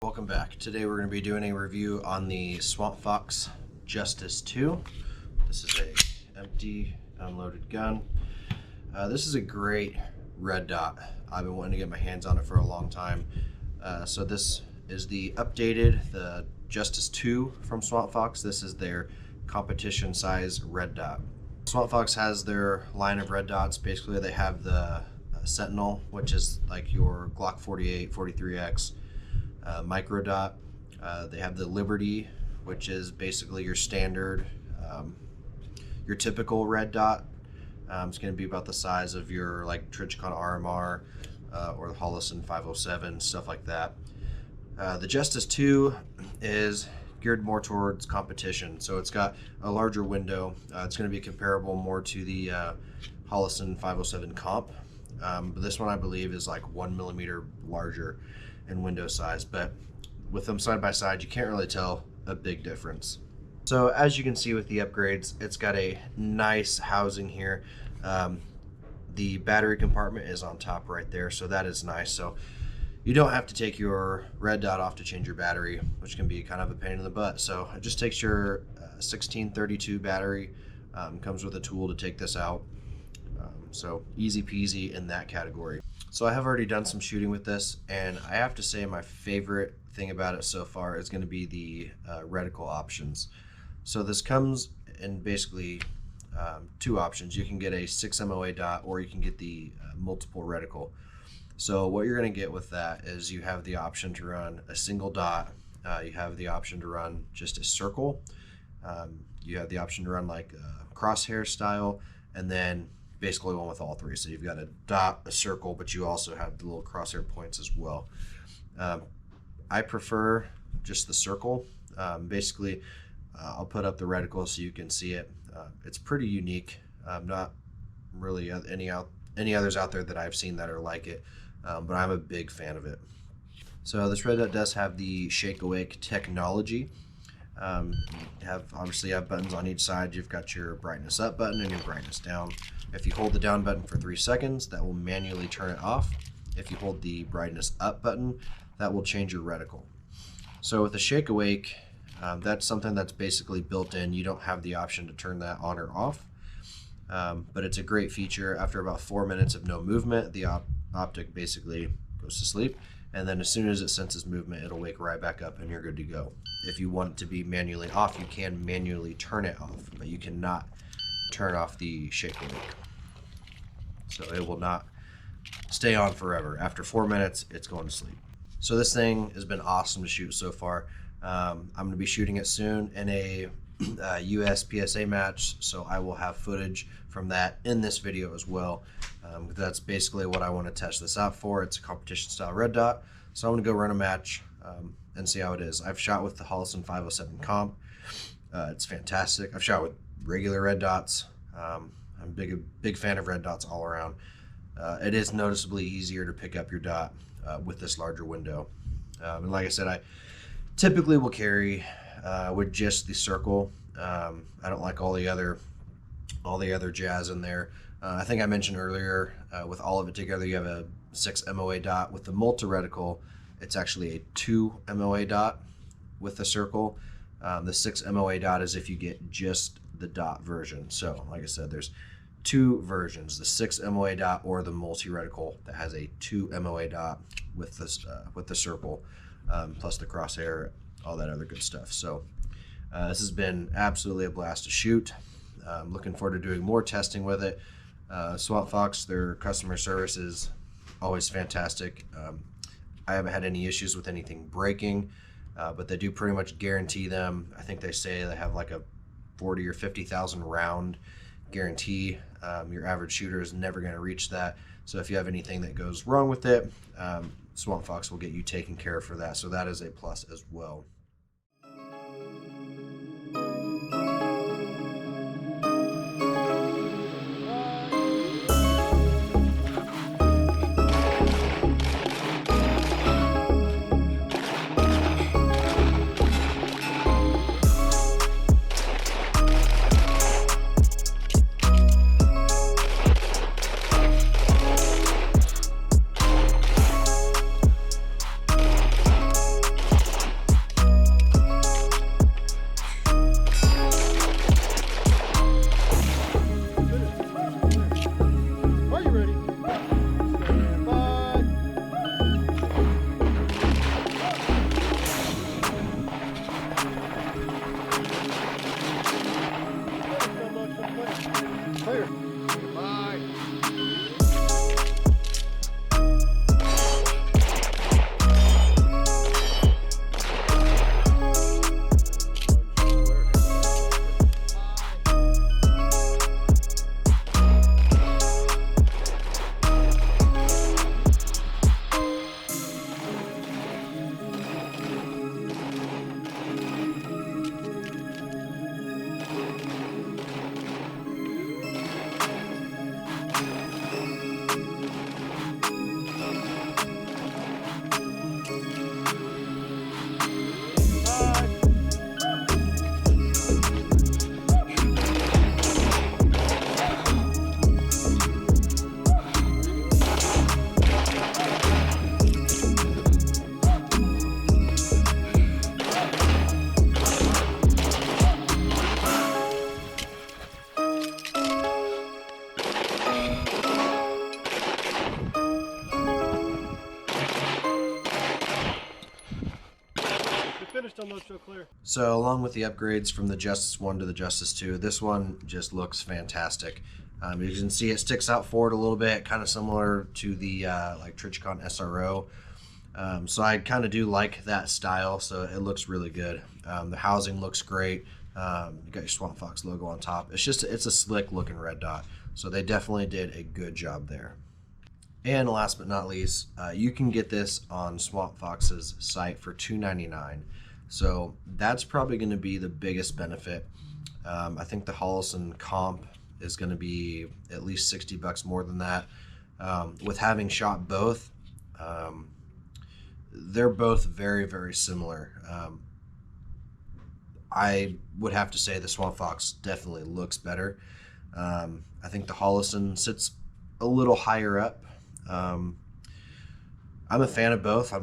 Welcome back. Today we're going to be doing a review on the SwampFox Justice 2. This is a empty unloaded gun. This is a great red dot. I've been wanting to get my hands on it for a long time. So this is the the Justice 2 from SwampFox. This is their competition size red dot. SwampFox has their line of red dots. Basically they have the Sentinel, which is like your Glock 48, 43X. Micro dot. They have the Liberty, which is basically your standard, your typical red dot. It's going to be about the size of your like Trichicon RMR or the Holosun 507, stuff like that. The Justice 2 is geared more towards competition, so it's got a larger window. It's going to be comparable more to the Holosun 507 comp. But this one I believe is like 1 millimeter larger in window size, but with them side by side you can't really tell a big difference. So as you can see with the upgrades, it's got a nice housing here. The battery compartment is on top right there, so that is nice. So you don't have to take your red dot off to change your battery, which can be kind of a pain in the butt. So it just takes your 1632 battery, comes with a tool to take this out. So easy peasy in that category. So I have already done some shooting with this, and I have to say my favorite thing about it so far is going to be the reticle options. So this comes in basically two options. You can get a 6 MOA dot, or you can get the multiple reticle. So what you're going to get with that is you have the option to run a single dot, you have the option to run just a circle, you have the option to run like a crosshair style, and then basically one with all three. So you've got a dot, a circle, but you also have the little crosshair points as well. I prefer just the circle. Basically, I'll put up the reticle so you can see it. It's pretty unique. Not really any others out there that I've seen that are like it, but I'm a big fan of it. So this red dot does have the shake awake technology. Obviously you have buttons on each side. You've got your brightness up button and your brightness down. If you hold the down button for 3 seconds, that will manually turn it off. If you hold the brightness up button, that will change your reticle. So with the shake awake, that's something that's basically built in. You don't have the option to turn that on or off, but it's a great feature. After about 4 minutes of no movement, the optic basically goes to sleep, and then as soon as it senses movement, it'll wake right back up and you're good to go. If you want it to be manually off, you can manually turn it off, but you cannot turn off the shake awake. So it will not stay on forever. After 4 minutes, it's going to sleep. So this thing has been awesome to shoot so far. I'm going to be shooting it soon in a USPSA match, so I will have footage from that in this video as well. That's basically what I want to test this out for. It's a competition style red dot, so I'm going to go run a match and see how it is. I've shot with the Holosun 507 comp. It's fantastic. I've shot with regular red dots. I'm a big fan of red dots all around. It is noticeably easier to pick up your dot with this larger window. And like I said, I typically will carry with just the circle. I don't like all the other jazz in there. I think I mentioned earlier, with all of it together, you have a 6 MOA dot. With the multi-reticle, it's actually a 2 MOA dot with the circle. The 6 MOA dot is if you get just the dot version. So like I said, there's 2 versions, the 6 MOA dot or the multi-reticle that has a 2 MOA dot with the circle, plus the crosshair, all that other good stuff. So this has been absolutely a blast to shoot. I'm looking forward to doing more testing with it. SwampFox, their customer service is always fantastic. I haven't had any issues with anything breaking, but they do pretty much guarantee them. I think they say they have like a 40 or 50,000 round guarantee. Your average shooter is never going to reach that. So if you have anything that goes wrong with it, SwampFox will get you taken care of for that. So that is a plus as well. finished on those so clear. So along with the upgrades from the Justice 1 to the Justice 2, this one just looks fantastic. You can see it sticks out forward a little bit, kind of similar to the like Trichicon SRO. So I kind of do like that style, so it looks really good. The housing looks great. You got your SwampFox logo on top. It's a slick looking red dot. So they definitely did a good job there. And last but not least, you can get this on SwampFox's site for $2.99. So that's probably going to be the biggest benefit. I think the Hollison comp is going to be at least 60 bucks more than that. With having shot both, they're both very, very similar. I would have to say the SwampFox definitely looks better. I think the Hollison sits a little higher up. I'm a fan of both.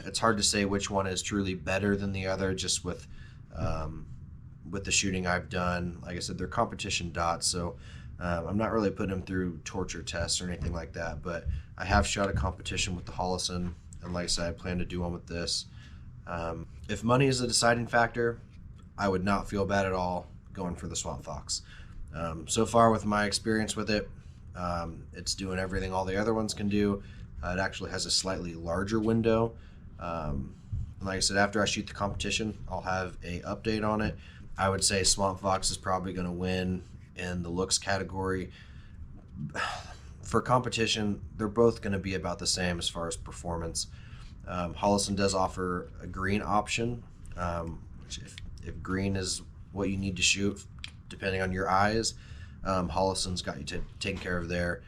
It's hard to say which one is truly better than the other, just with the shooting I've done. Like I said, they're competition dots, so I'm not really putting them through torture tests or anything like that, but I have shot a competition with the Hollison, and like I said, I plan to do one with this. If money is a deciding factor, I would not feel bad at all going for the SwampFox. So far with my experience with it, it's doing everything all the other ones can do. It actually has a slightly larger window. Like I said, after I shoot the competition, I'll have a update on it. I would say SwampFox is probably going to win in the looks category. For competition, they're both going to be about the same as far as performance. Hollison does offer a green option, which if green is what you need to shoot, depending on your eyes, Hollison's got you taken care of there.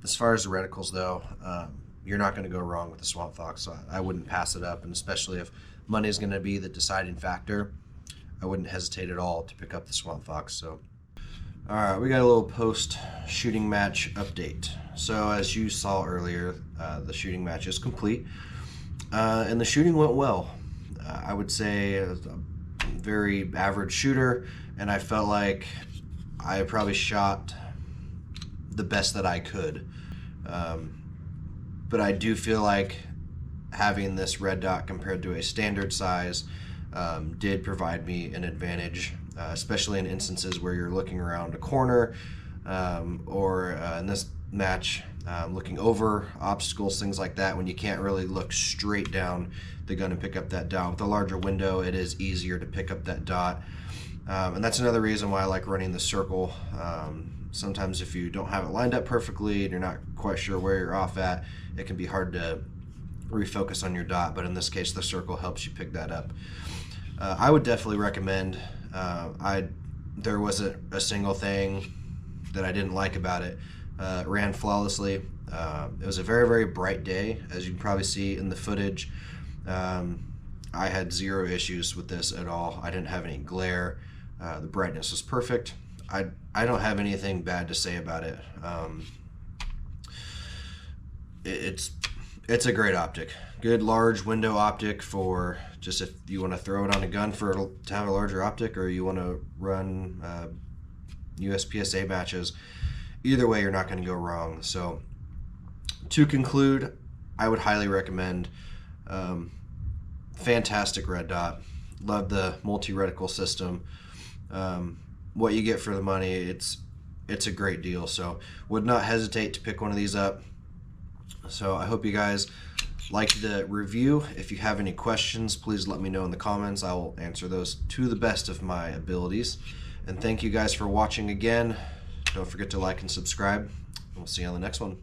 As far as the reticles though, you're not going to go wrong with the SwampFox, so I wouldn't pass it up, and especially if money is going to be the deciding factor, I wouldn't hesitate at all to pick up the SwampFox. So, all right, we got a little post-shooting match update. So as you saw earlier, the shooting match is complete, and the shooting went well. I would say a very average shooter, and I felt like I probably shot the best that I could. But I do feel like having this red dot compared to a standard size did provide me an advantage, especially in instances where you're looking around a corner, or in this match, looking over obstacles, things like that, when you can't really look straight down the gun and pick up that dot. With a larger window, it is easier to pick up that dot. And that's another reason why I like running the circle. Sometimes if you don't have it lined up perfectly and you're not quite sure where you're off at, it can be hard to refocus on your dot, but in this case the circle helps you pick that up. I would definitely recommend. There wasn't a single thing that I didn't like about it. It ran flawlessly. It was a very, very bright day, as you can probably see in the footage. I had zero issues with this at all. I didn't have any glare. The brightness was perfect. I don't have anything bad to say about it. It's a great optic. Good large window optic for just if you want to throw it on a gun to have a larger optic, or you want to run USPSA matches. Either way, you're not going to go wrong. So to conclude, I would highly recommend. Fantastic red dot. Love the multi-reticle system. What you get for the money, it's a great deal. So would not hesitate to pick one of these up. So I hope you guys liked the review. If you have any questions, please let me know in the comments. I will answer those to the best of my abilities. And thank you guys for watching again. Don't forget to like and subscribe. We'll see you on the next one.